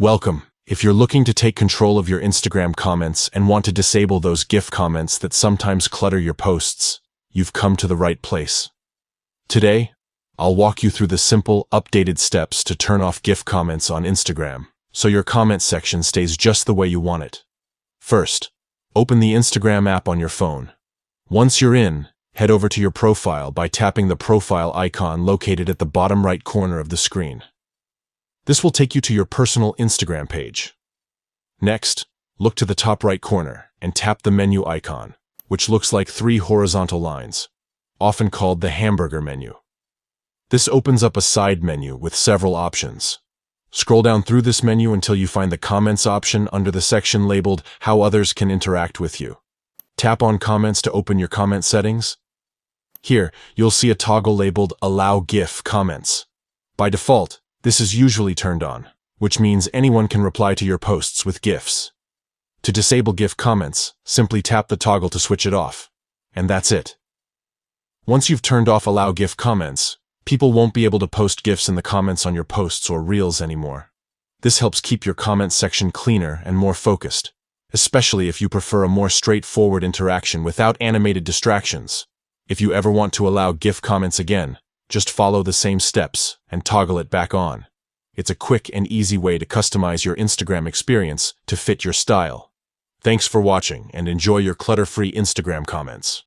Welcome. If you're looking to take control of your Instagram comments and want to disable those GIF comments that sometimes clutter your posts, you've come to the right place. Today, I'll walk you through the simple, updated steps to turn off GIF comments on Instagram, so your comment section stays just the way you want it. First, open the Instagram app on your phone. Once you're in, head over to your profile by tapping the profile icon located at the bottom right corner of the screen. This will take you to your personal Instagram page. Next, look to the top right corner and tap the menu icon, which looks like 3 horizontal lines, often called the hamburger menu. This opens up a side menu with several options. Scroll down through this menu until you find the Comments option under the section labeled How Others Can Interact with You. Tap on Comments to open your comment settings. Here, you'll see a toggle labeled Allow GIF Comments. By default, this is usually turned on, which means anyone can reply to your posts with GIFs. To disable GIF comments, simply tap the toggle to switch it off. And that's it. Once you've turned off Allow GIF Comments, people won't be able to post GIFs in the comments on your posts or reels anymore. This helps keep your comment section cleaner and more focused, especially if you prefer a more straightforward interaction without animated distractions. If you ever want to allow GIF comments again, just follow the same steps and toggle it back on. It's a quick and easy way to customize your Instagram experience to fit your style. Thanks for watching and enjoy your clutter-free Instagram comments.